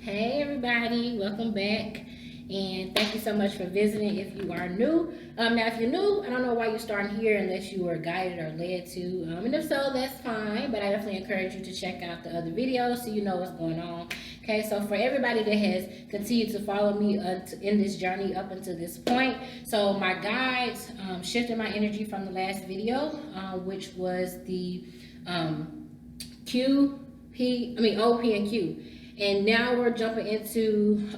Hey everybody, welcome back, and thank you so much for visiting. If you are new, now if you're new, I don't know why you're starting here unless you were guided or led to, and if so, that's fine. But I definitely encourage you to check out the other videos so you know what's going on. Okay, so for everybody that has continued to follow me in this journey up until this point, so my guides shifted my energy from the last video, which was the OP and Q. And now we're jumping into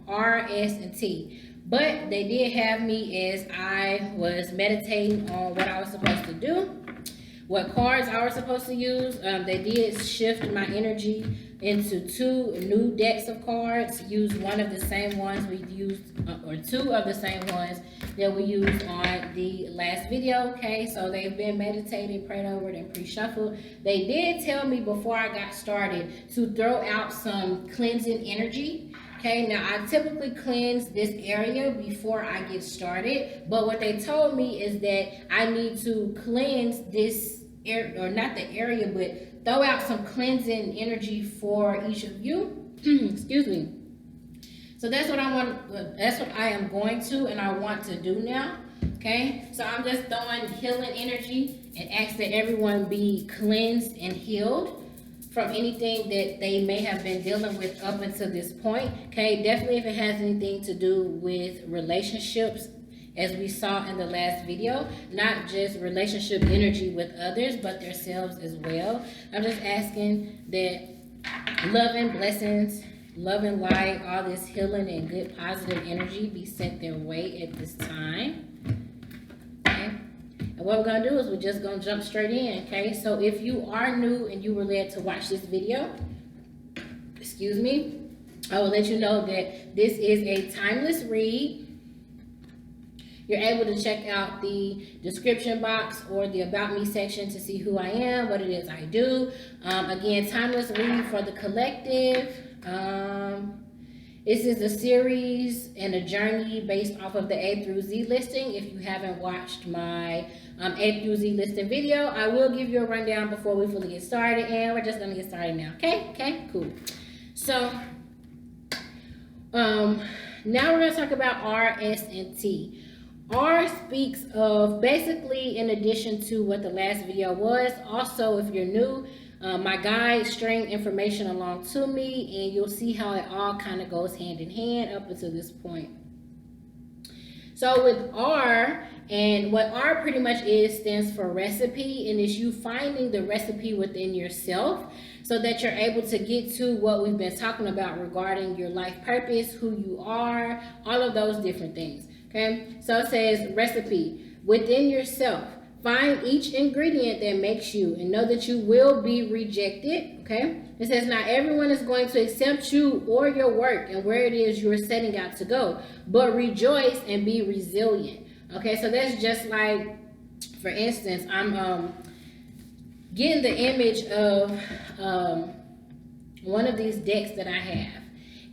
R, S, and T. But they did have me as I was meditating on what I was supposed to do, what cards I was supposed to use. They did shift my energy into two new decks of cards. Use one of the same ones we used, or two of the same ones that we used on the last video. Okay, so they've been meditated, prayed over, and pre-shuffled. They did tell me before I got started to throw out some cleansing energy. Okay, now I typically cleanse this area before I get started, but what they told me is that I need to cleanse this area, or not the area, but throw out some cleansing energy for each of you. Excuse me. So that's what I want. That's what I am going to, and I want to do now. Okay, so I'm just throwing healing energy and ask that everyone be cleansed and healed from anything that they may have been dealing with up until this point. Okay, definitely if it has anything to do with relationships, as we saw in the last video, not just relationship energy with others, but themselves as well. I'm just asking that love and blessings, love and light, all this healing and good positive energy be sent their way at this time. Okay. And what we're going to do is we're just going to jump straight in, okay? So if you are new and you were led to watch this video, excuse me, I will let you know that this is a timeless read. You're able to check out the description box or the About Me section to see who I am, what it is I do. Again, timeless read for the collective. This is a series and a journey based off of the A through Z listing. If you haven't watched my A through Z listing video, I will give you a rundown before we fully get started, and we're just going to get started now. Okay, cool. So now we're going to talk about R, S, and T. R speaks of, basically, in addition to what the last video was, also if you're new, my guides string information along to me, and you'll see how it all kind of goes hand in hand up until this point. So with R, and what R pretty much is, stands for recipe, and it's you finding the recipe within yourself so that you're able to get to what we've been talking about regarding your life purpose, who you are, all of those different things. Okay, so it says recipe within yourself. Find each ingredient that makes you, and know that you will be rejected. Okay, it says not everyone is going to accept you or your work and where it is you're setting out to go, but rejoice and be resilient. Okay, so that's just like, for instance, I'm getting the image of one of these decks that I have.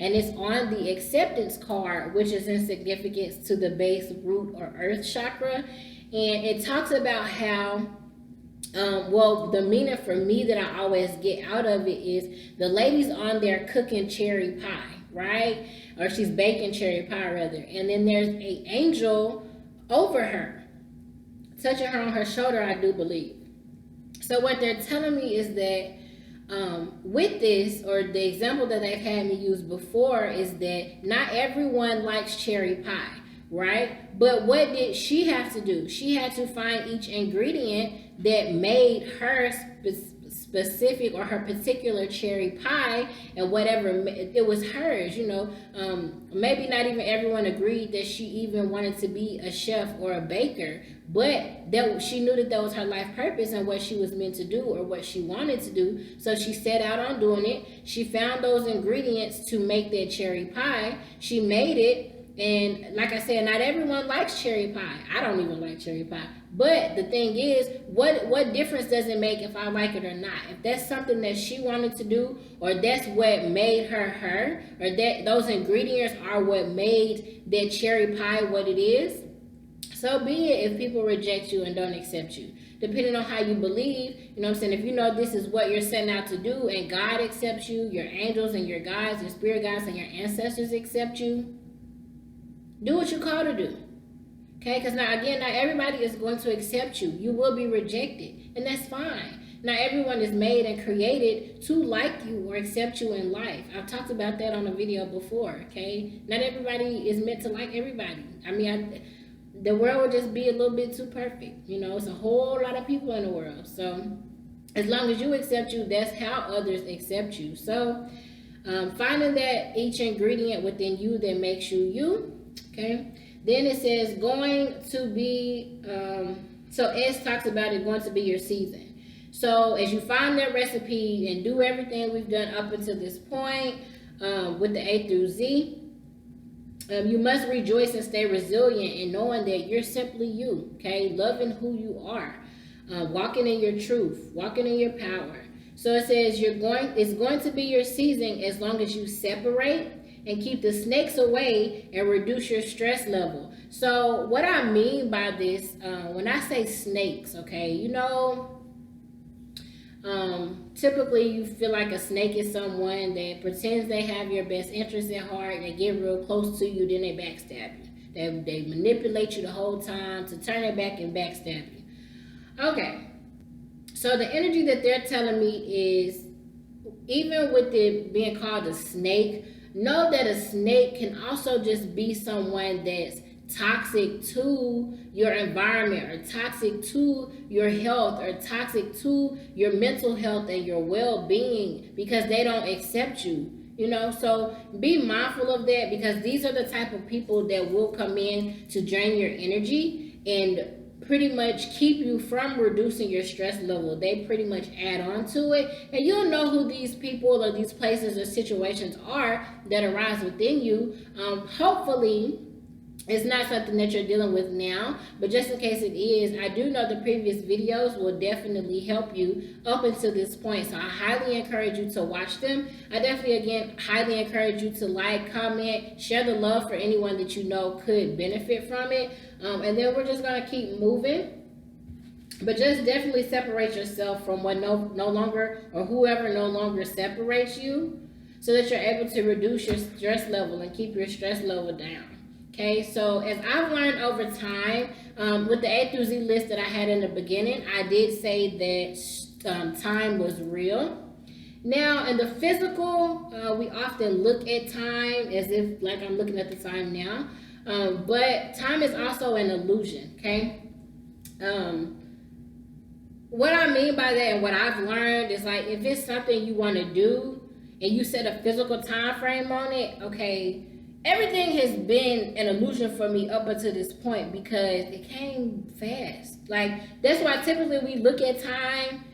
And it's on the acceptance card, which is in significance to the base, root, or earth chakra. And it talks about how, well, the meaning for me that I always get out of it is the lady's on there cooking cherry pie, right? Or she's baking cherry pie, rather. And then there's an angel over her, touching her on her shoulder, I do believe. So what they're telling me is that with this, or the example that they've had me use before, is that not everyone likes cherry pie, right? But what did she have to do? She had to find each ingredient that made her specific, or her particular cherry pie, and whatever, it was hers, you know. Maybe not even everyone agreed that she even wanted to be a chef or a baker, but that she knew that was her life purpose and what she was meant to do, or what she wanted to do. So she set out on doing it. She found those ingredients to make that cherry pie. She made it. And like I said, not everyone likes cherry pie. I don't even like cherry pie. But the thing is, what difference does it make if I like it or not? If that's something that she wanted to do, or that's what made her her, or that those ingredients are what made that cherry pie what it is, so be it if people reject you and don't accept you. depending on how you believe. You know what I'm saying? If you know this is what you're setting out to do and God accepts you, your angels and your guides, your spirit guides and your ancestors accept you, do what you call to do. Okay? Because now, again, not everybody is going to accept you. You will be rejected, and that's fine. Not everyone is made and created to like you or accept you in life. I've talked about that on a video before, okay? Not everybody is meant to like everybody. I mean, the world would just be a little bit too perfect. You know, it's a whole lot of people in the world. So as long as you accept you, that's how others accept you. So finding that each ingredient within you that makes you you, okay? Then it says going to be, so S talks about it going to be your season. So as you find that recipe and do everything we've done up until this point with the A through Z, you must rejoice and stay resilient in knowing that you're simply you, okay? Loving who you are, walking in your truth, walking in your power. So it says it's going to be your season as long as you separate and keep the snakes away and reduce your stress level. So what I mean by this, when I say snakes, okay, you know, typically you feel like a snake is someone that pretends they have your best interest at heart. They get real close to you, then they backstab you. They manipulate you the whole time to turn their back and backstab you. Okay, so the energy that they're telling me is, even with it being called a snake, know that a snake can also just be someone that's toxic to your environment, or toxic to your health, or toxic to your mental health and your well-being, because they don't accept you. You know, so be mindful of that, because these are the type of people that will come in to drain your energy and pretty much keep you from reducing your stress level. They pretty much add on to it, and you'll know who these people or these places or situations are that arise within you. Hopefully it's not something that you're dealing with now, but just in case it is, I do know the previous videos will definitely help you up until this point. So I highly encourage you to watch them. I definitely, again, highly encourage you to like, comment, share the love for anyone that you know could benefit from it. And then we're just going to keep moving. But just definitely separate yourself from what no longer, or whoever no longer separates you, so that you're able to reduce your stress level and keep your stress level down. Okay, so as I've learned over time, with the A through Z list that I had in the beginning, I did say that time was real. Now, in the physical, we often look at time as if like I'm looking at the time now, but time is also an illusion, okay? What I mean by that and what I've learned is, like, if it's something you want to do and you set a physical time frame on it, okay, everything has been an illusion for me up until this point, because it came fast. Like, that's why typically we look at time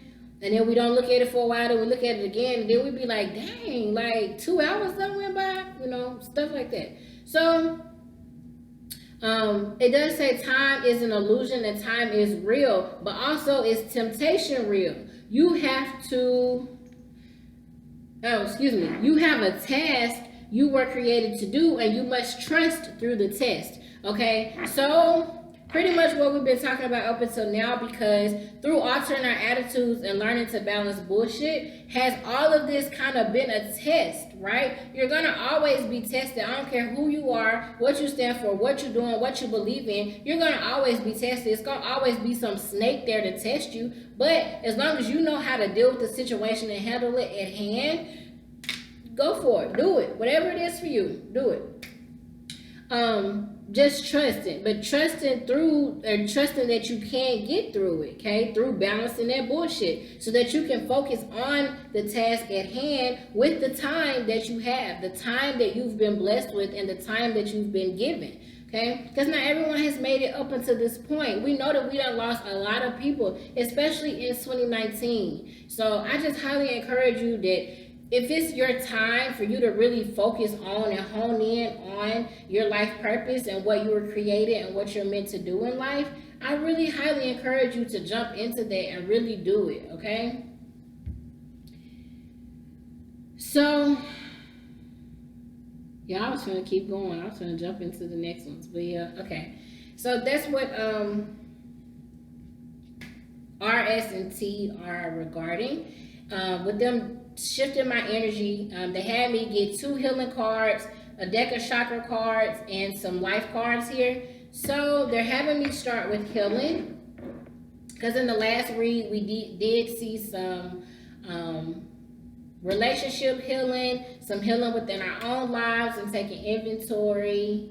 and then we don't look at it for a while, then we look at it again, and then we be like, dang, like 2 hours done went by, you know, stuff like that. So it does say time is an illusion and time is real, but also is temptation real. You have to, you have a task you were created to do, and you must trust through the test. Okay, so pretty much what we've been talking about up until now, because through altering our attitudes and learning to balance bullshit, has all of this kind of been a test, right? You're gonna always be tested. I don't care who you are, what you stand for, what you're doing, what you believe in. You're gonna always be tested. It's gonna always be some snake there to test you. But as long as you know how to deal with the situation and handle it at hand, go for it. Do it. Whatever it is for you, do it. Just trust it, but trusting that you can get through it, okay? Through balancing that bullshit, so that you can focus on the task at hand with the time that you have, the time that you've been blessed with, and the time that you've been given. Okay, because not everyone has made it up until this point. We know that we done lost a lot of people, especially in 2019. So I just highly encourage you that if it's your time for you to really focus on and hone in on your life purpose and what you were created and what you're meant to do in life, I really highly encourage you to jump into that and really do it, okay? So, yeah, I was going to keep going. I was going to jump into the next ones, but yeah, okay. So that's what, R, S, and T are regarding. With them shifting my energy, they had me get 2 healing cards, a deck of chakra cards, and some life cards here. So they're having me start with healing, because in the last read we did see some relationship healing, some healing within our own lives, and taking inventory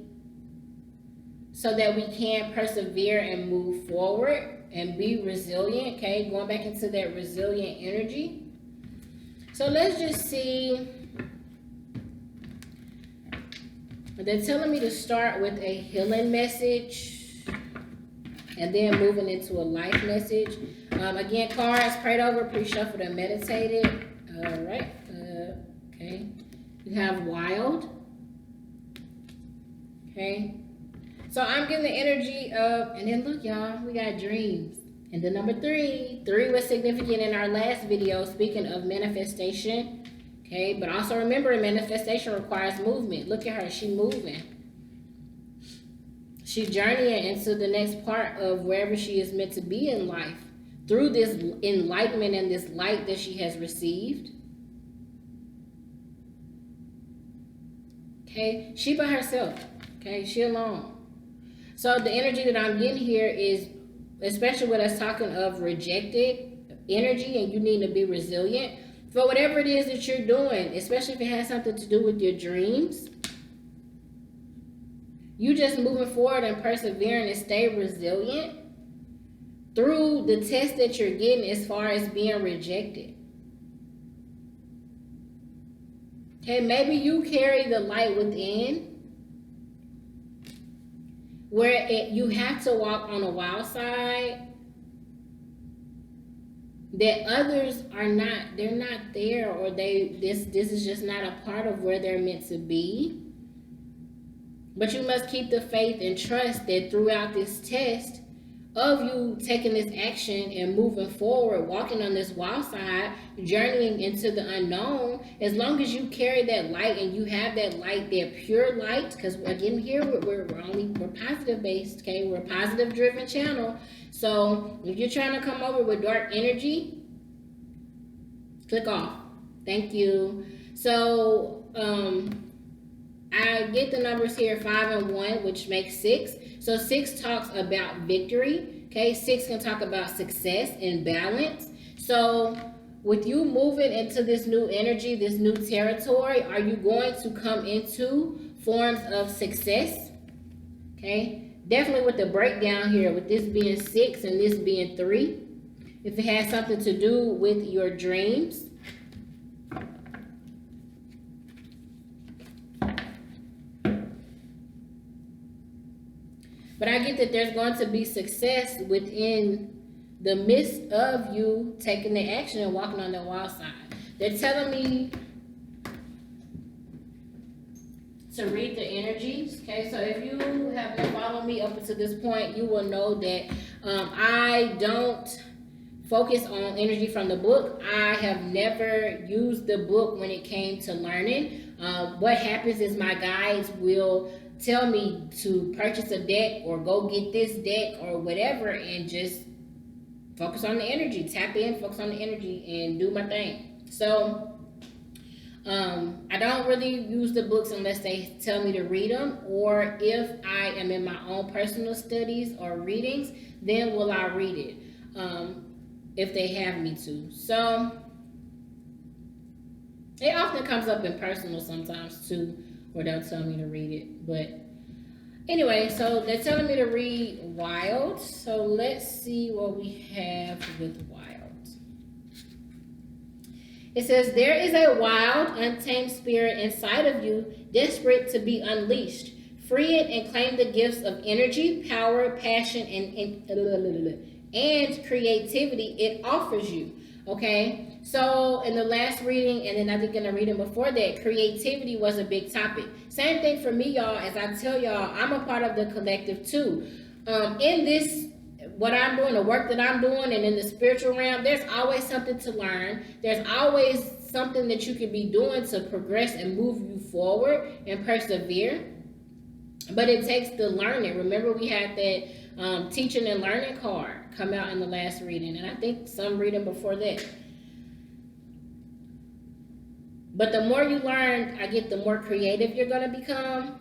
so that we can persevere and move forward and be resilient. Okay, going back into that resilient energy. So let's just see. They're telling me to start with a healing message and then moving into a life message. Again, cards prayed over, pre-shuffled, and meditated. All right. Okay. You have wild. Okay. So I'm getting the energy of, and then look, y'all, we got dreams. And the number 3. 3 was significant in our last video, speaking of manifestation. Okay, but also remember, manifestation requires movement. Look at her, she's moving. She's journeying into the next part of wherever she is meant to be in life through this enlightenment and this light that she has received. Okay, she by herself. Okay, she alone. So the energy that I'm getting here is, especially with us talking of rejected energy and you need to be resilient for whatever it is that you're doing, especially if it has something to do with your dreams. You just moving forward and persevering and stay resilient through the test that you're getting as far as being rejected. Okay, maybe you carry the light within where you have to walk on the wild side, that others are not, they're not there, or this is just not a part of where they're meant to be. But you must keep the faith and trust that throughout this test of you taking this action and moving forward, walking on this wild side, journeying into the unknown, as long as you carry that light and you have that light, that pure light, because again here we're positive based, okay? We're a positive driven channel. So if you're trying to come over with dark energy, click off. Thank you. So I get the numbers here, 5 and 1, which makes 6. So 6 talks about victory. Okay, 6 can talk about success and balance. So with you moving into this new energy, this new territory, are you going to come into forms of success? Okay. Definitely with the breakdown here, with this being 6 and this being 3. If it has something to do with your dreams. But I get that there's going to be success within the midst of you taking the action and walking on the wild side. They're telling me to read the energies. Okay, so if you have been following me up until this point, you will know that I don't focus on energy from the book. I have never used the book when it came to learning. What happens is my guides will tell me to purchase a deck or go get this deck or whatever and just focus on the energy, tap in, focus on the energy and do my thing. So I don't really use the books unless they tell me to read them, or if I am in my own personal studies or readings, then will I read it if they have me to. So it often comes up in personal sometimes too, where they'll tell me to read it. But anyway, so they're telling me to read Wild. So let's see what we have with Wild. It says, there is a wild, untamed spirit inside of you, desperate to be unleashed. Free it and claim the gifts of energy, power, passion, and creativity it offers you. Okay, so in the last reading, and then I think in the reading before that, creativity was a big topic. Same thing for me, y'all. As I tell y'all, I'm a part of the collective too. In this, what I'm doing, the work that I'm doing, and in the spiritual realm, there's always something to learn. There's always something that you could be doing to progress and move you forward and persevere. But it takes the learning. Remember, we had that teaching and learning card. come out in the last reading, and I think some reading before that. But the more you learn, I get the more creative you're going to become.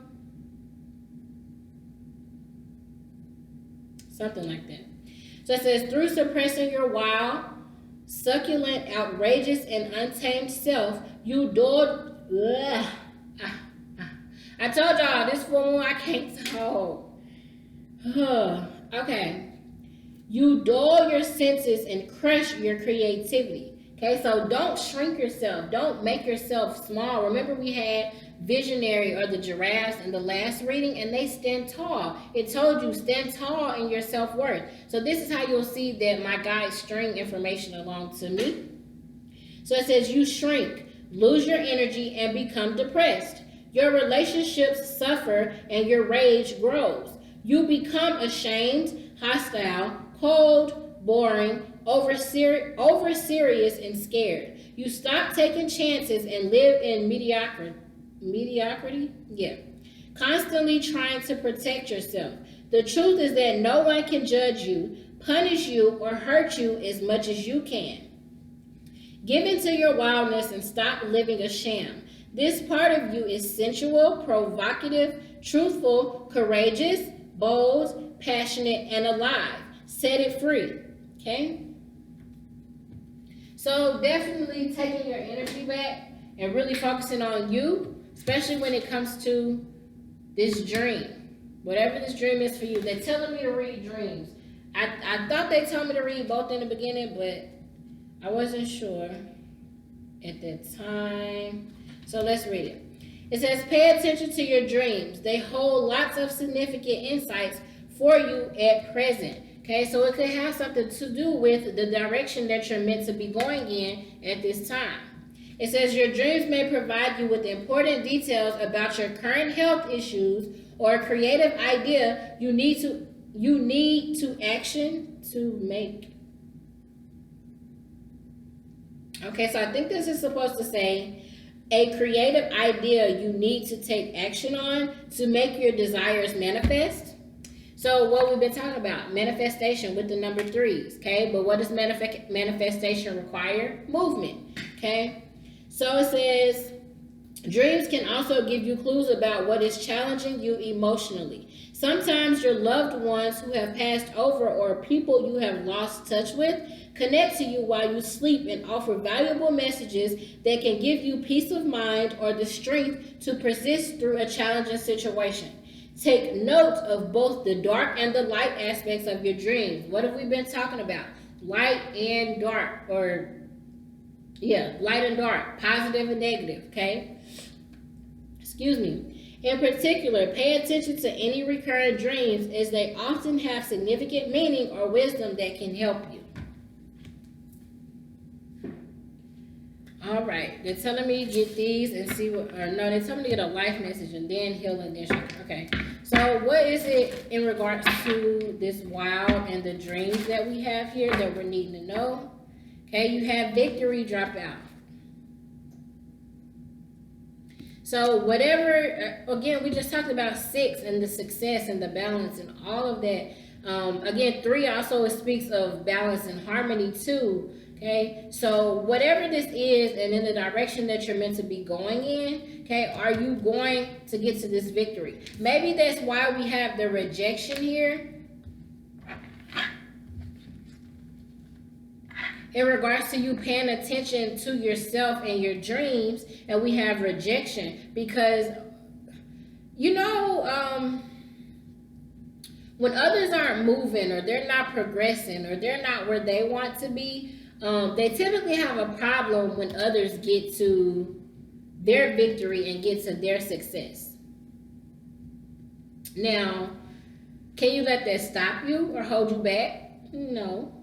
Something like that. So it says, through suppressing your wild, succulent, outrageous, and untamed self, you dulled. I told y'all, this full moon, I can't talk. Okay. You dull your senses and crush your creativity. Okay, so don't shrink yourself. Don't make yourself small. Remember we had visionary or the giraffes in the last reading, and they stand tall. It told you stand tall in your self-worth. So this is how you'll see that my guides string information along to me. So it says you shrink, lose your energy, and become depressed. Your relationships suffer and your rage grows. You become ashamed, hostile, cold, boring, over serious, and scared. You stop taking chances and live in mediocrity? Yeah. Constantly trying to protect yourself. The truth is that no one can judge you, punish you, or hurt you as much as you can. Give in to your wildness and stop living a sham. This part of you is sensual, provocative, truthful, courageous, bold, passionate, and alive. Set it free. Okay? So definitely taking your energy back and really focusing on you, especially when it comes to this dream. Whatever this dream is for you. They're telling me to read dreams. I thought they told me to read both in the beginning, but I wasn't sure at that time. So let's read it. It says, pay attention to your dreams. They hold lots of significant insights for you at present. Okay, so it could have something to do with the direction that you're meant to be going in at this time. It says your dreams may provide you with important details about your current health issues or a creative idea you need to action to make. Okay, so I think this is supposed to say a creative idea you need to take action on to make your desires manifest. So what we've been talking about, manifestation with the number 3s, okay? But what does manifestation require? Movement, okay? So it says, dreams can also give you clues about what is challenging you emotionally. Sometimes your loved ones who have passed over or people you have lost touch with connect to you while you sleep and offer valuable messages that can give you peace of mind or the strength to persist through a challenging situation. Take note of both the dark and the light aspects of your dreams. What have we been talking about? Light and dark, light and dark, positive and negative, okay? Excuse me. In particular, pay attention to any recurring dreams as they often have significant meaning or wisdom that can help you. All right, they're telling me to get these and see what, or no, they're telling me to get a life message and then healing, then shrink. Okay, so what is it in regards to this wild and the dreams that we have here that we're needing to know? Okay, you have victory drop out. So whatever, again, we just talked about 6 and the success and the balance and all of that. Again, 3 also speaks of balance and harmony too. Okay, so whatever this is and in the direction that you're meant to be going in, okay, are you going to get to this victory? Maybe that's why we have the rejection here. In regards to you paying attention to yourself and your dreams, and we have rejection because, you know, when others aren't moving or they're not progressing or they're not where they want to be, they typically have a problem when others get to their victory and get to their success. Now, can you let that stop you or hold you back? No.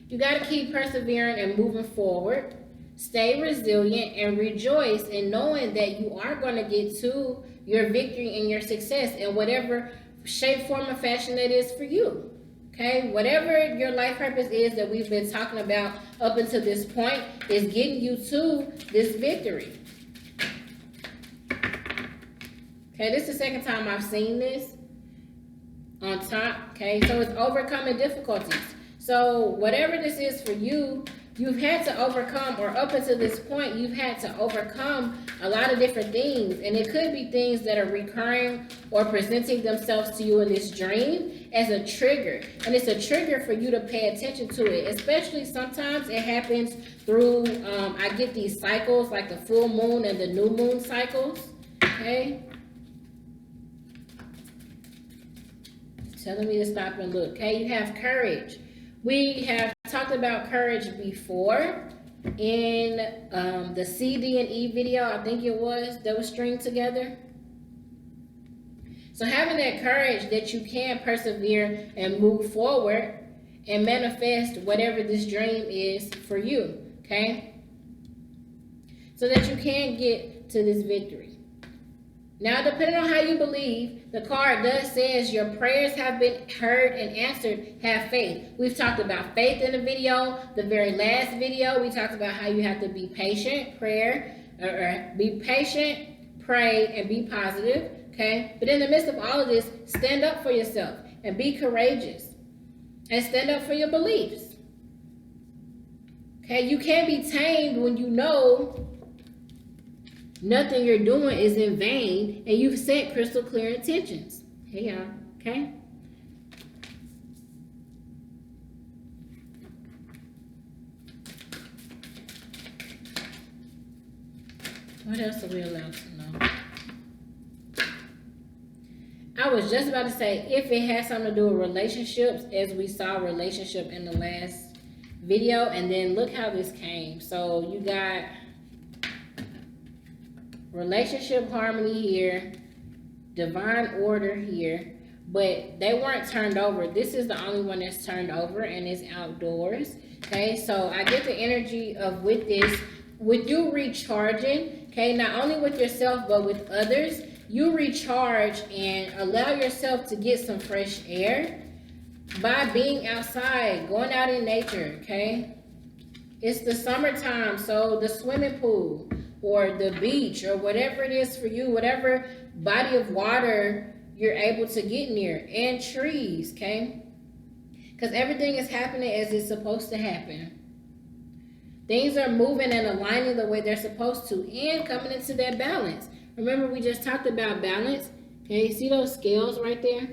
You got to keep persevering and moving forward. Stay resilient and rejoice in knowing that you are going to get to your victory and your success in whatever shape, form, or fashion that is for you. Okay, whatever your life purpose is that we've been talking about up until this point is getting you to this victory. Okay, this is the second time I've seen this. on top, okay? So it's overcoming difficulties. So whatever this is for you, you've had to overcome, or up until this point, you've had to overcome a lot of different things. And it could be things that are recurring or presenting themselves to you in this dream as a trigger. And it's a trigger for you to pay attention to it. Especially sometimes it happens through, I get these cycles, like the full moon and the new moon cycles, okay? Telling me to stop and look. Okay, you have courage. We have talked about courage before in the C, D, and E video, I think it was, that was stringed together. So having that courage that you can persevere and move forward and manifest whatever this dream is for you, okay? So that you can get to this victory. Now, depending on how you believe, the card does says your prayers have been heard and answered. Have faith. We've talked about faith in the video. The very last video, we talked about how you have to be patient, be patient, pray, and be positive. Okay? But in the midst of all of this, stand up for yourself and be courageous. And stand up for your beliefs. Okay? You can't be tamed when you know nothing you're doing is in vain, and you've set crystal clear intentions. Hey, y'all. Okay? What else are we allowed to know? I was just about to say, if it has something to do with relationships, as we saw relationship in the last video, and then look how this came. So you got relationship harmony here, divine order here, but they weren't turned over. This is the only one that's turned over, and it's outdoors. Okay, so I get the energy of with you recharging, okay, not only with yourself but with others, you recharge and allow yourself to get some fresh air by being outside, going out in nature, okay? It's the summertime, so the swimming pool or the beach or whatever it is for you, whatever body of water you're able to get near, and trees, okay? Because everything is happening as it's supposed to happen. Things are moving and aligning the way they're supposed to and coming into that balance. Remember, we just talked about balance. Okay, see those scales right there?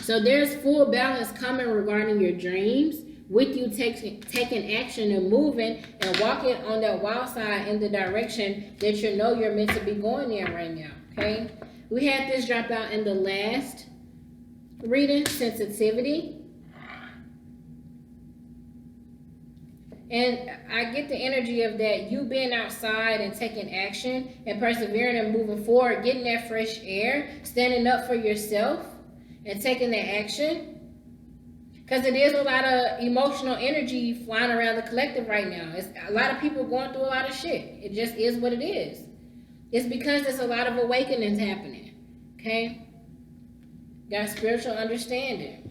So there's full balance coming regarding your dreams, with you taking action and moving and walking on that wild side in the direction that you know you're meant to be going in right now, okay? We had this drop out in the last reading, sensitivity. And I get the energy of that, you being outside and taking action and persevering and moving forward, getting that fresh air, standing up for yourself and taking that action. Because it is a lot of emotional energy flying around the collective right now. It's a lot of people going through a lot of shit. It just is what it is. It's because there's a lot of awakenings happening. Okay? Got spiritual understanding.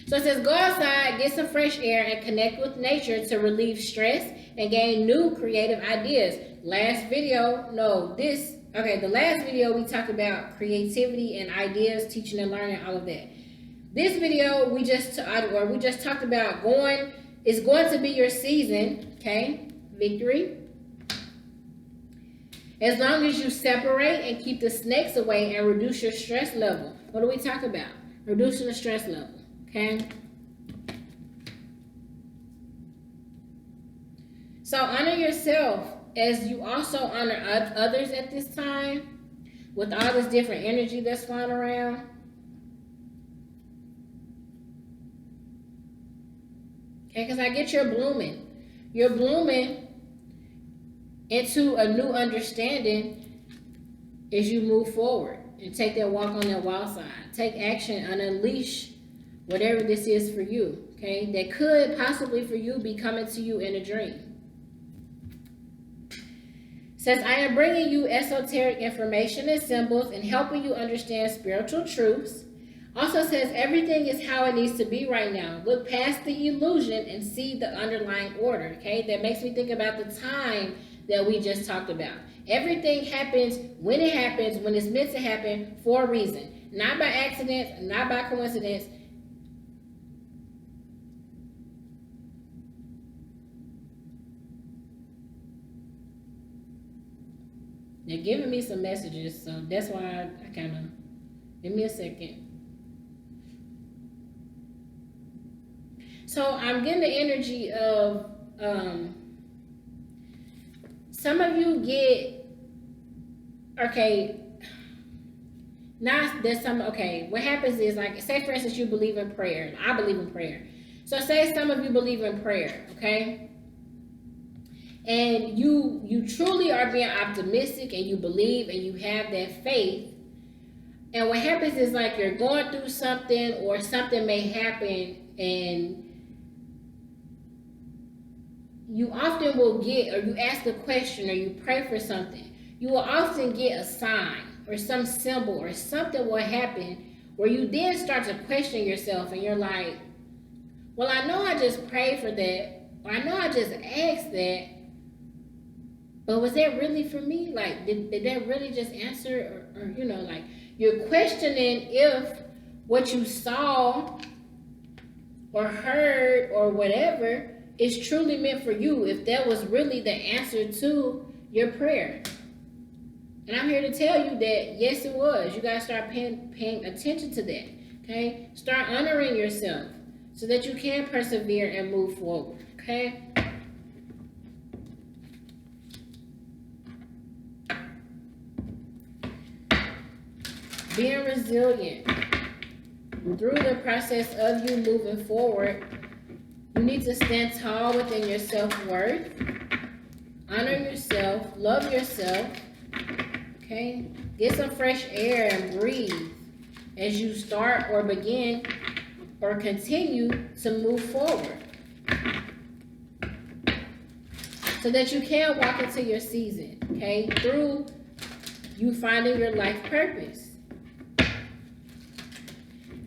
So it says, go outside, get some fresh air, and connect with nature to relieve stress and gain new creative ideas. The last video we talked about creativity and ideas, teaching and learning, all of that. This video we just talked about it's going to be your season, okay? Victory. As long as you separate and keep the snakes away and reduce your stress level. What do we talk about? Reducing the stress level, okay? So honor yourself as you also honor others at this time with all this different energy that's flying around. Okay, because I get you're blooming. You're blooming into a new understanding as you move forward and take that walk on that wild side. Take action and unleash whatever this is for you, okay? That could possibly for you be coming to you in a dream. Says, I am bringing you esoteric information and symbols and helping you understand spiritual truths. Also says everything is how it needs to be right now. Look past the illusion and see the underlying order, okay? That makes me think about the time that we just talked about. Everything happens when it's meant to happen for a reason. Not by accident, not by coincidence. They're giving me some messages, so that's why I kind of, give me a second. So I'm getting the energy of, some of you get, okay, not that some, okay, what happens is, like, say for instance, you believe in prayer. I believe in prayer. So say some of you believe in prayer, okay? And you truly are being optimistic and you believe and you have that faith. And what happens is, like, you're going through something or something may happen, and you often will get, or you ask a question or you pray for something, you will often get a sign or some symbol or something will happen where you then start to question yourself, and you're like, well, I know I just prayed for that, or I know I just asked that, but was that really for me? Like, did that really just answer? Or, you know, like, you're questioning if what you saw or heard or whatever is truly meant for you, if that was really the answer to your prayer. And I'm here to tell you that, yes, it was. You got to start paying attention to that, okay? Start honoring yourself so that you can persevere and move forward, okay? Being resilient. Through the process of you moving forward, you need to stand tall within your self-worth, honor yourself, love yourself, okay? Get some fresh air and breathe as you start or begin or continue to move forward, so that you can walk into your season, okay? Through you finding your life purpose.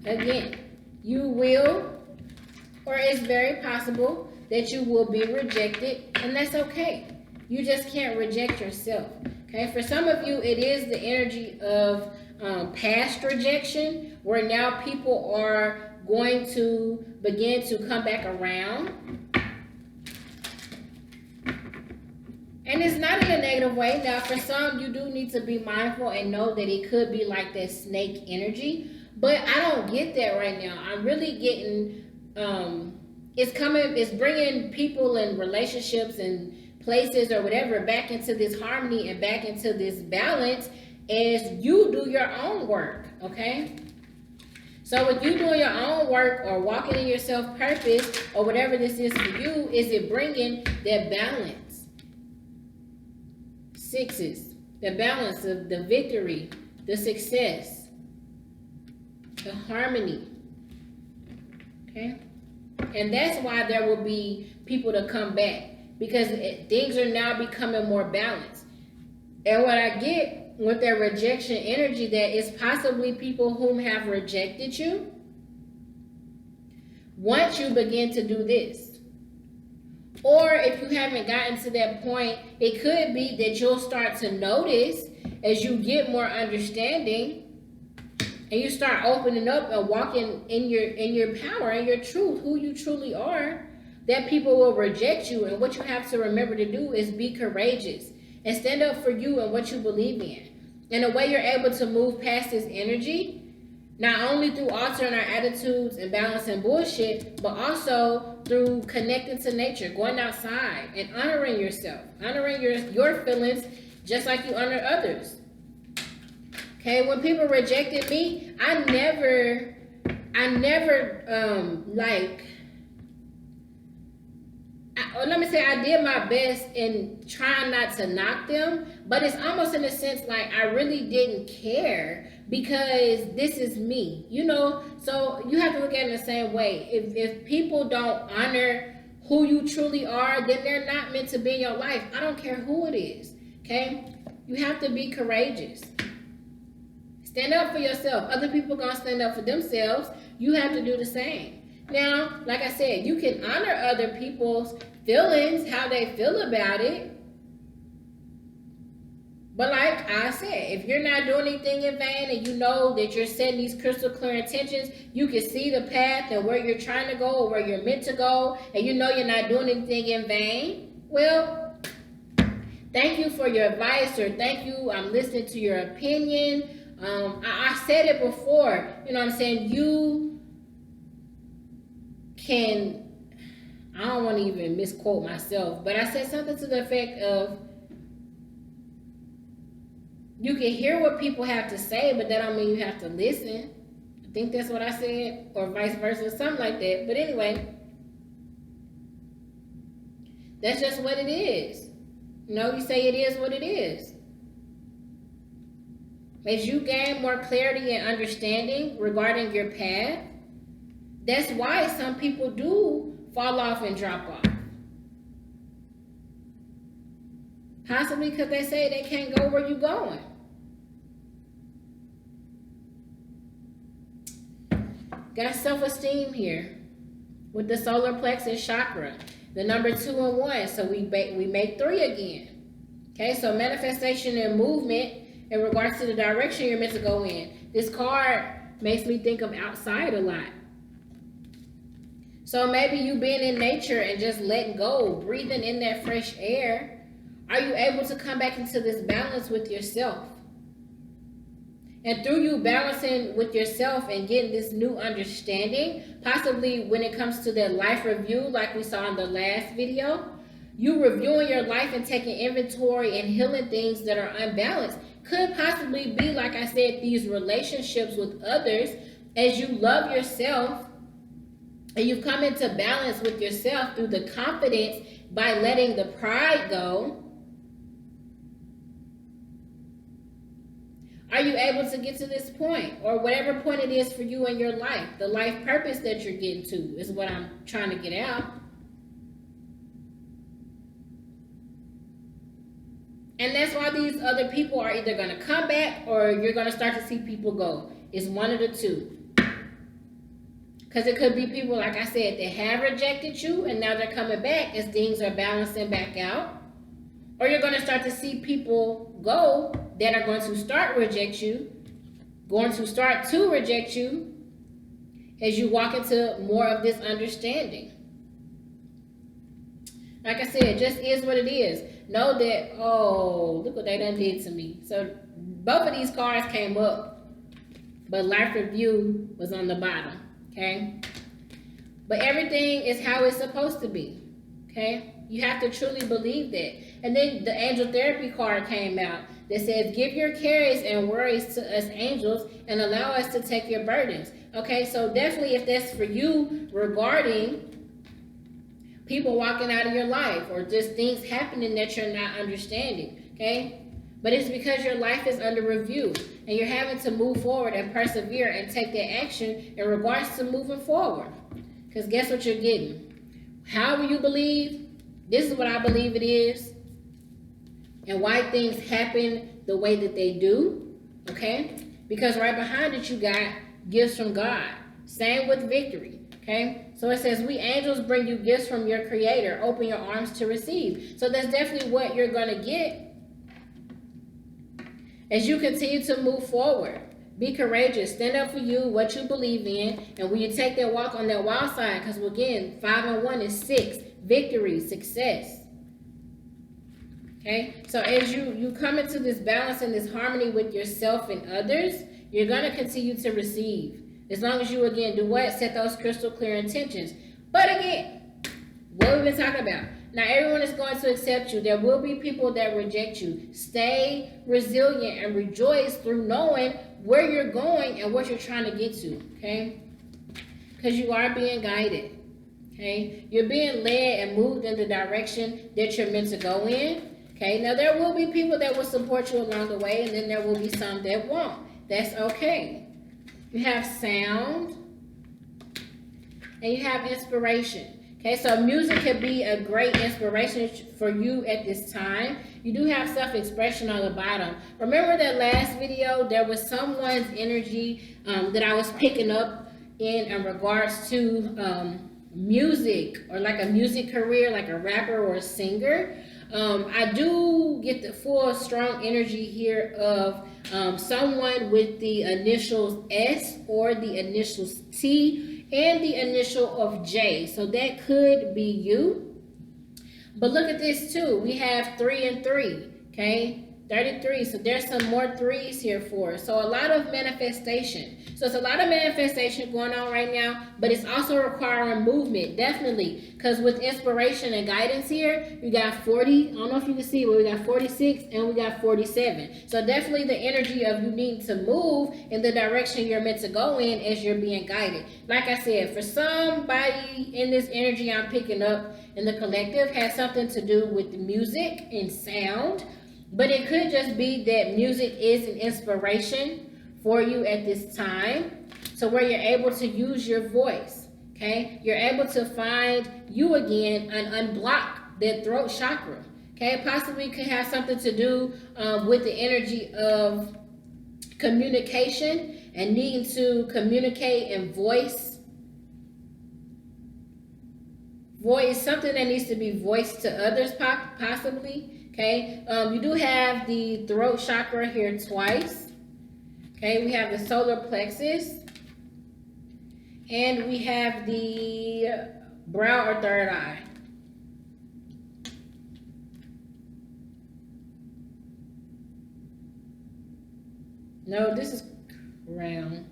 Again, you will, or it's very possible that you will be rejected, and that's okay. You just can't reject yourself, okay? For some of you, it is the energy of past rejection, where now people are going to begin to come back around. And it's not in a negative way. Now, for some, you do need to be mindful and know that it could be like that snake energy. But I don't get that right now. I'm really getting, it's bringing people and relationships and places or whatever back into this harmony and back into this balance as you do your own work, okay? So with you doing your own work or walking in your self-purpose or whatever this is for you, is it bringing that balance? Sixes, the balance of the victory, the success, the harmony, okay? And that's why there will be people to come back, because things are now becoming more balanced. And what I get with that rejection energy, that is possibly people whom have rejected you. Once you begin to do this, or if you haven't gotten to that point, it could be that you'll start to notice as you get more understanding and you start opening up and walking in your power and your truth, who you truly are, that people will reject you. And what you have to remember to do is be courageous and stand up for you and what you believe in. And the way you're able to move past this energy, not only through altering our attitudes and balancing bullshit, but also through connecting to nature, going outside and honoring yourself, honoring your feelings just like you honor others. Okay, when people rejected me, I never let me say, I did my best in trying not to knock them, but it's almost in a sense like I really didn't care, because this is me, you know? So you have to look at it in the same way. If people don't honor who you truly are, then they're not meant to be in your life. I don't care who it is, okay? You have to be courageous. Stand up for yourself. Other people gonna stand up for themselves. You have to do the same. Now, like I said, you can honor other people's feelings, how they feel about it, But like I said, if you're not doing anything in vain and you know that you're setting these crystal clear intentions, you can see the path and where you're trying to go or where you're meant to go, and you know you're not doing anything in vain, well, thank you for your advice, or thank you, I'm listening to your opinion. I said it before, you know what I'm saying? You can, I don't want to even misquote myself, but I said something to the effect of, you can hear what people have to say, but that don't mean you have to listen. I think that's what I said, or vice versa, something like that. But anyway, that's just what it is. You know, you say it is what it is. As you gain more clarity and understanding regarding your path, that's why some people do fall off and drop off. Possibly because they say they can't go where you're going. Got self-esteem here with the solar plexus chakra, the number 2 and 1. So we make 3 again. Okay, so manifestation and movement in regards to the direction you're meant to go in. This card makes me think of outside a lot. So maybe you being in nature and just letting go, breathing in that fresh air. Are you able to come back into this balance with yourself? And through you balancing with yourself and getting this new understanding, possibly when it comes to that life review, like we saw in the last video, you reviewing your life and taking inventory and healing things that are unbalanced could possibly be, like I said, these relationships with others. As you love yourself and you've come into balance with yourself through the confidence by letting the pride go, are you able to get to this point, or whatever point it is for you in your life? The life purpose that you're getting to is what I'm trying to get out. And that's why these other people are either going to come back or you're going to start to see people go. It's one of the two. Because it could be people, like I said, that have rejected you and now they're coming back as things are balancing back out. Or you're going to start to see people go that are going to start reject you, going to start to reject you as you walk into more of this understanding. Like I said, it just is what it is. Know that, oh, look what they done did to me. So both of these cards came up, but life review was on the bottom, okay? But everything is how it's supposed to be, okay? You have to truly believe that. And then the angel therapy card came out that says, give your cares and worries to us angels and allow us to take your burdens. Okay, so definitely if that's for you regarding people walking out of your life or just things happening that you're not understanding, okay? But it's because your life is under review and you're having to move forward and persevere and take that action in regards to moving forward. Because guess what you're getting? However you believe, this is what I believe it is, and why things happen the way that they do, okay? Because right behind it, you got gifts from God. Same with victory, okay? So it says, we angels bring you gifts from your creator. Open your arms to receive. So that's definitely what you're going to get as you continue to move forward. Be courageous. Stand up for you, what you believe in. And when you take that walk on that wild side, because again, 5 and 1 is 6. Victory, success. Okay, so as you come into this balance and this harmony with yourself and others, you're going to continue to receive. As long as you, again, do what? Set those crystal clear intentions. But again, what we've been talking about. Now, everyone is going to accept you. There will be people that reject you. Stay resilient and rejoice through knowing where you're going and what you're trying to get to, okay? Because you are being guided, okay? You're being led and moved in the direction that you're meant to go in. Okay, now there will be people that will support you along the way, and then there will be some that won't. That's okay. You have sound, and you have inspiration. Okay, so music could be a great inspiration for you at this time. You do have self-expression on the bottom. Remember that last video, there was someone's energy that I was picking up in regards to music, or like a music career, like a rapper or a singer. I do get the full strong energy here of someone with the initials S or the initials T and the initial of J. So that could be you. But look at this too. We have 3 and 3. Okay. 33. So there's some more threes here for us. So a lot of manifestation. So it's a lot of manifestation going on right now, but it's also requiring movement, definitely. Because with inspiration and guidance here, we got 40. I don't know if you can see, but we got 46 and we got 47. So definitely the energy of you needing to move in the direction you're meant to go in as you're being guided. Like I said, for somebody in this energy I'm picking up in the collective has something to do with the music and sound. But it could just be that music is an inspiration for you at this time. So where you're able to use your voice, okay? You're able to find you again and unblock that throat chakra, okay? Possibly could have something to do with the energy of communication and needing to communicate and voice something that needs to be voiced to others, possibly. Okay, you do have the throat chakra here twice. Okay, we have the solar plexus. And we have the brow or third eye. No, this is round.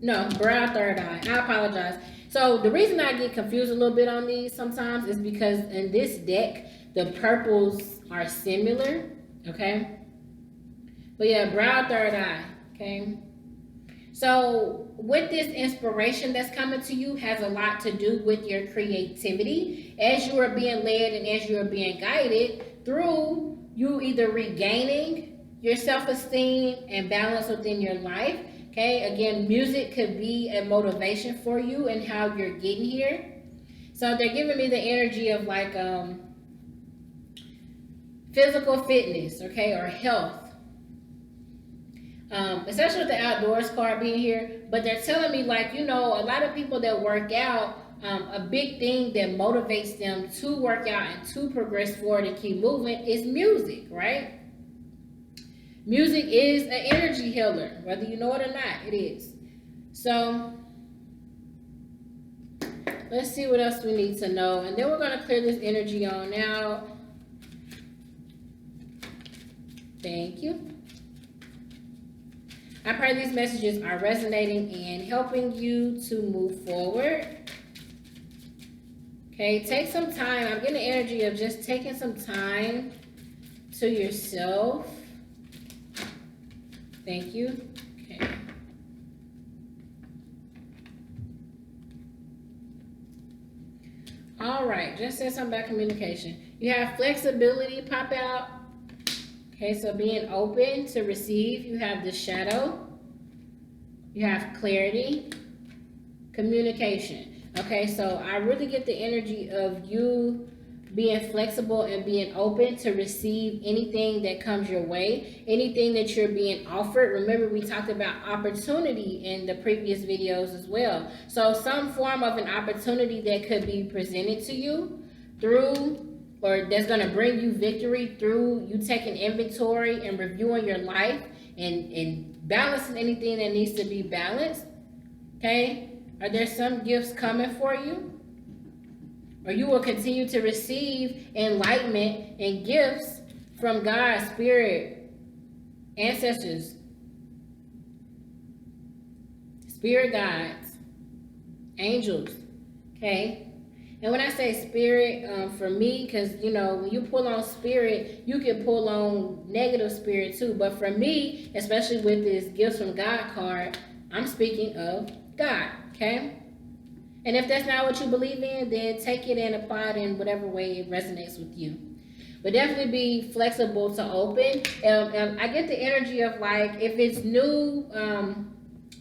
No, brow, third eye. I apologize. So the reason I get confused a little bit on these sometimes is because in this deck, the purples are similar, okay? But yeah, brow, third eye, okay? So with this inspiration that's coming to you has a lot to do with your creativity as you are being led and as you are being guided through you either regaining your self-esteem and balance within your life. Okay, again, music could be a motivation for you and how you're getting here. So they're giving me the energy of like physical fitness, okay, or health. Especially with the outdoors card being here. But they're telling me like, you know, a lot of people that work out, a big thing that motivates them to work out and to progress forward and keep moving is music, right? Music is an energy healer, whether you know it or not, it is. So, let's see what else we need to know. And then we're going to clear this energy on out. Thank you. I pray these messages are resonating and helping you to move forward. Okay, take some time. I'm getting the energy of just taking some time to yourself. Thank you. Okay. All right, just said something about communication. You have flexibility pop out. Okay, so being open to receive. You have the shadow. You have clarity, communication. Okay, so I really get the energy of you being flexible and being open to receive anything that comes your way, anything that you're being offered. Remember, we talked about opportunity in the previous videos as well. So some form of an opportunity that could be presented to you through, or that's going to bring you victory through you taking inventory and reviewing your life and balancing anything that needs to be balanced. Okay? Are there some gifts coming for you? Or you will continue to receive enlightenment and gifts from God, Spirit, ancestors, spirit guides, angels, okay? And when I say spirit, for me, because, you know, when you pull on spirit, you can pull on negative spirit too. But for me, especially with this gifts from God card, I'm speaking of God, okay? And if that's not what you believe in, then take it and apply it in whatever way it resonates with you. But definitely be flexible to open. I get the energy of like, if it's new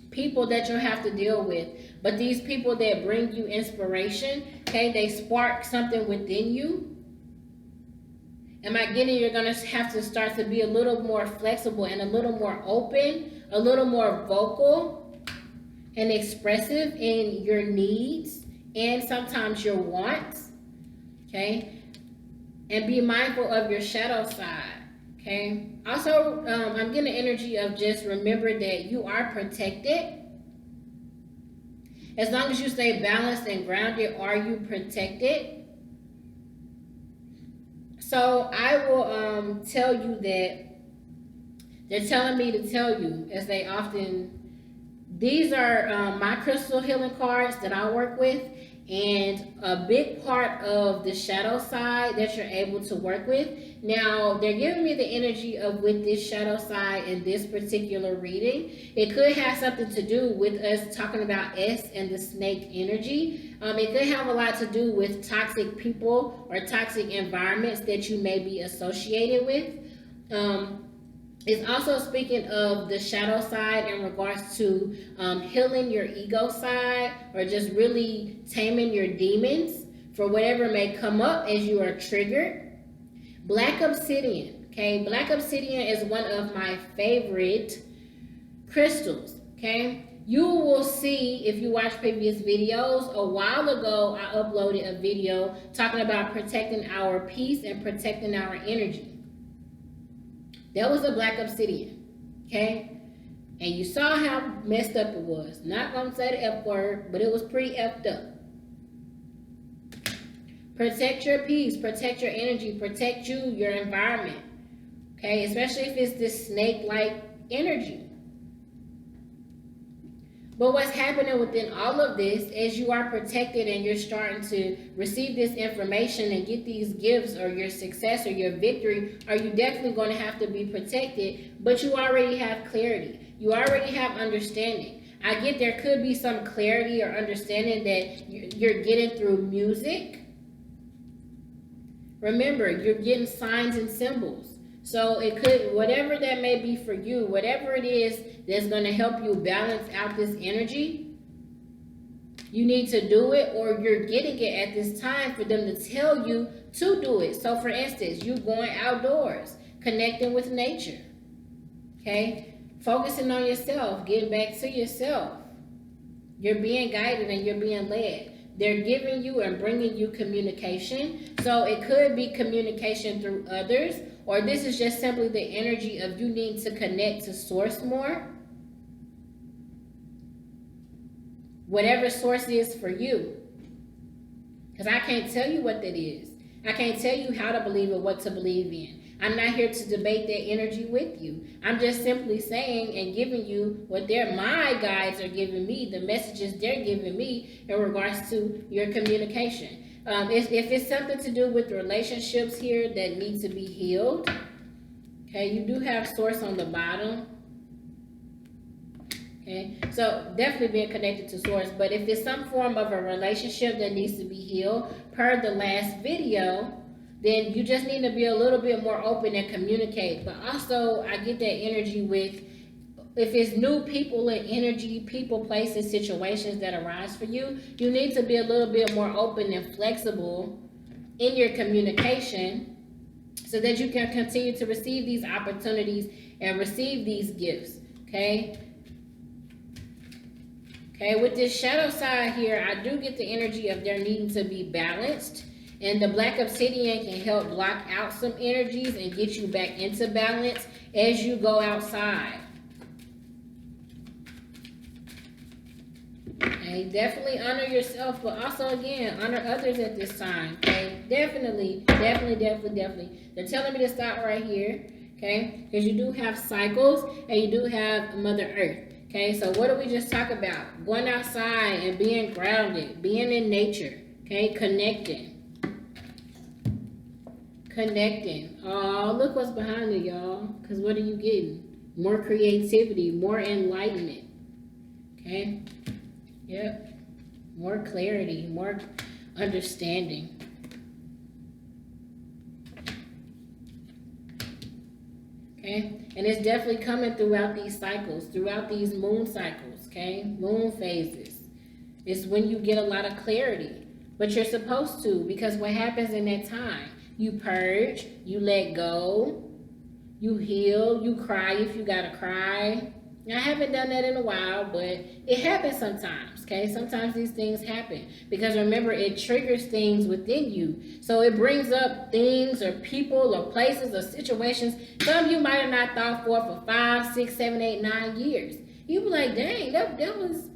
people that you'll have to deal with, but these people that bring you inspiration, okay, they spark something within you. Am I getting you're going to have to start to be a little more flexible and a little more open, a little more vocal, and expressive in your needs and sometimes your wants, okay? And be mindful of your shadow side, okay? Also, I'm getting the energy of just remember that you are protected. As long as you stay balanced and grounded, are you protected? So I will tell you that they're telling me to tell you, as they often, these are my crystal healing cards that I work with, and a big part of the shadow side that you're able to work with. Now, they're giving me the energy of with this shadow side in this particular reading. It could have something to do with us talking about S and the snake energy. It could have a lot to do with toxic people or toxic environments that you may be associated with. It's also speaking of the shadow side in regards to healing your ego side, or just really taming your demons for whatever may come up as you are triggered. Black obsidian, okay? Black obsidian is one of my favorite crystals, okay? You will see, if you watch previous videos, a while ago I uploaded a video talking about protecting our peace and protecting our energy. That was a black obsidian, okay? And you saw how messed up it was. Not gonna say the F word, but it was pretty effed up. Protect your peace, protect your energy, protect you, your environment, okay? Especially if it's this snake-like energy. But what's happening within all of this is you are protected and you're starting to receive this information and get these gifts, or your success or your victory, are you definitely going to have to be protected, but you already have clarity. You already have understanding. I get there could be some clarity or understanding that you're getting through music. Remember, you're getting signs and symbols. So it could, whatever that may be for you, whatever it is that's going to help you balance out this energy, you need to do it, or you're getting it at this time for them to tell you to do it. So for instance, you going outdoors, connecting with nature, okay? Focusing on yourself, getting back to yourself. You're being guided and you're being led. They're giving you and bringing you communication. So it could be communication through others, or this is just simply the energy of you need to connect to source more. Whatever source is for you. Because I can't tell you what that is. I can't tell you how to believe or what to believe in. I'm not here to debate that energy with you. I'm just simply saying and giving you what my guides are giving me, the messages they're giving me in regards to your communication. If it's something to do with relationships here that need to be healed, okay, you do have source on the bottom. Okay, so definitely being connected to source. But if it's some form of a relationship that needs to be healed, per the last video, then you just need to be a little bit more open and communicate. But also, I get that energy with, if it's new people and energy, people, places, situations that arise for you, you need to be a little bit more open and flexible in your communication so that you can continue to receive these opportunities and receive these gifts, okay? Okay, with this shadow side here, I do get the energy of there needing to be balanced. And the black obsidian can help block out some energies and get you back into balance as you go outside. Okay, definitely honor yourself, but also, again, honor others at this time. Okay, definitely. They're telling me to stop right here, okay, because you do have cycles and you do have Mother Earth. Okay, so what did we just talk about? Going outside and being grounded, being in nature, okay, connecting. Oh, look what's behind it, y'all. Because what are you getting? More creativity, more enlightenment. Okay? Yep. More clarity, more understanding. Okay? And it's definitely coming throughout these cycles, throughout these moon cycles, okay? Moon phases. It's when you get a lot of clarity. But you're supposed to, because what happens in that time? You purge, you let go, you heal, you cry if you gotta cry, I haven't done that in a while, but it happens sometimes, okay? Sometimes these things happen because remember, it triggers things within you. So it brings up things or people or places or situations some you might have not thought for 5, 6, 7, 8, 9 years. You be like, dang, that was,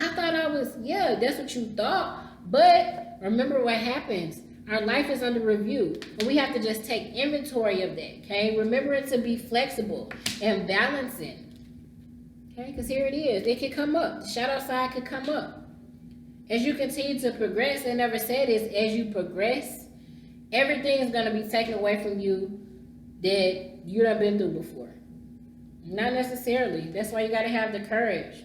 I thought I was, yeah, that's what you thought. But remember what happens. Our life is under review, and we have to just take inventory of that, okay? Remember to be flexible and balancing. Okay, because here it is. It could come up. The shadow side could come up. As you continue to progress, I never said this, as you progress, everything is going to be taken away from you that you done been through before. Not necessarily. That's why you got to have the courage.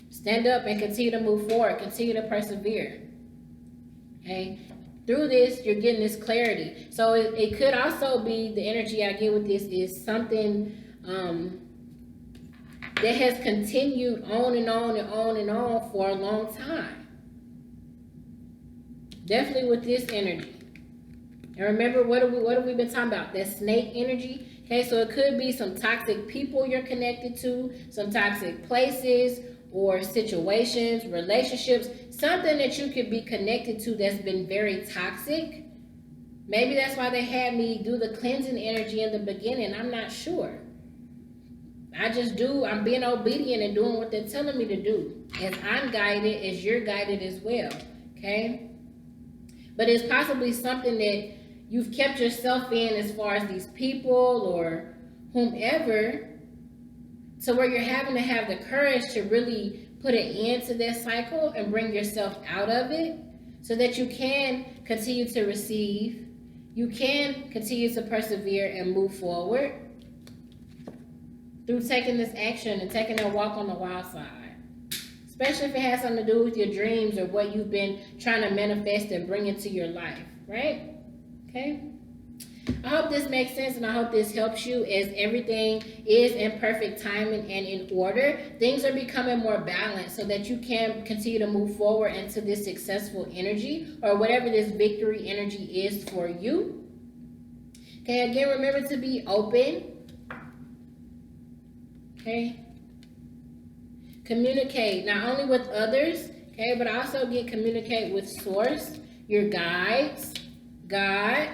Stand up and continue to move forward. Continue to persevere. Okay? Through this, you're getting this clarity. So it could also be, the energy I get with this is something that has continued on and on and on and on for a long time. Definitely with this energy. And remember, what have we been talking about? That snake energy. Okay, so it could be some toxic people you're connected to, some toxic places or situations, relationships, something that you could be connected to that's been very toxic. Maybe that's why they had me do the cleansing energy in the beginning. I'm not sure. I'm being obedient and doing what they're telling me to do. As I'm guided, as you're guided as well, okay? But it's possibly something that you've kept yourself in as far as these people or whomever, to where you're having to have the courage to really put an end to that cycle and bring yourself out of it so that you can continue to receive, you can continue to persevere and move forward through taking this action and taking that walk on the wild side. Especially if it has something to do with your dreams or what you've been trying to manifest and bring into your life, right? Okay? I hope this makes sense, and I hope this helps you, as everything is in perfect timing and in order. Things are becoming more balanced so that you can continue to move forward into this successful energy or whatever this victory energy is for you. Okay, again, remember to be open. Okay? Communicate not only with others, okay, but also communicate with Source, your guides, God,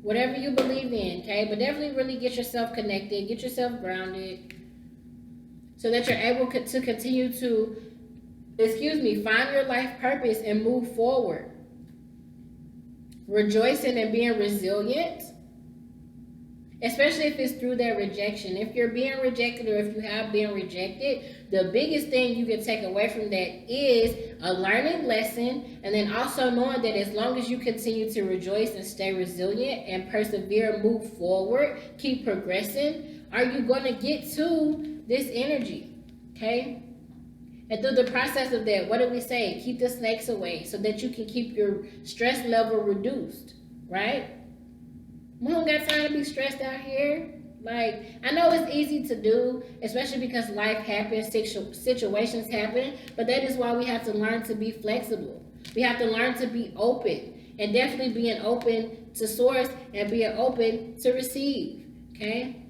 whatever you believe in, okay? But definitely really get yourself connected, get yourself grounded, so that you're able to continue to, find your life purpose and move forward. Rejoicing and being resilient, especially if it's through that rejection. If you're being rejected or if you have been rejected, the biggest thing you can take away from that is a learning lesson, and then also knowing that as long as you continue to rejoice and stay resilient and persevere, move forward, keep progressing, are you going to get to this energy, okay? And through the process of that, what do we say? Keep the snakes away so that you can keep your stress level reduced, right? We don't got time to be stressed out here. Like, I know it's easy to do, especially because life happens, situations happen, but that is why we have to learn to be flexible. We have to learn to be open, and definitely being open to Source and being open to receive, okay?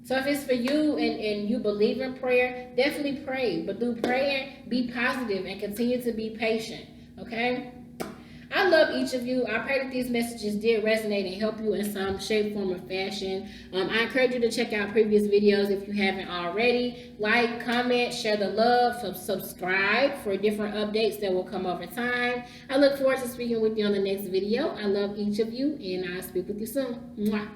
So if it's for you and you believe in prayer, definitely pray. But through prayer, be positive and continue to be patient, okay? I love each of you. I pray that these messages did resonate and help you in some shape, form, or fashion. I encourage you to check out previous videos if you haven't already. Like, comment, share the love, subscribe for different updates that will come over time. I look forward to speaking with you on the next video. I love each of you, and I'll speak with you soon. Mwah.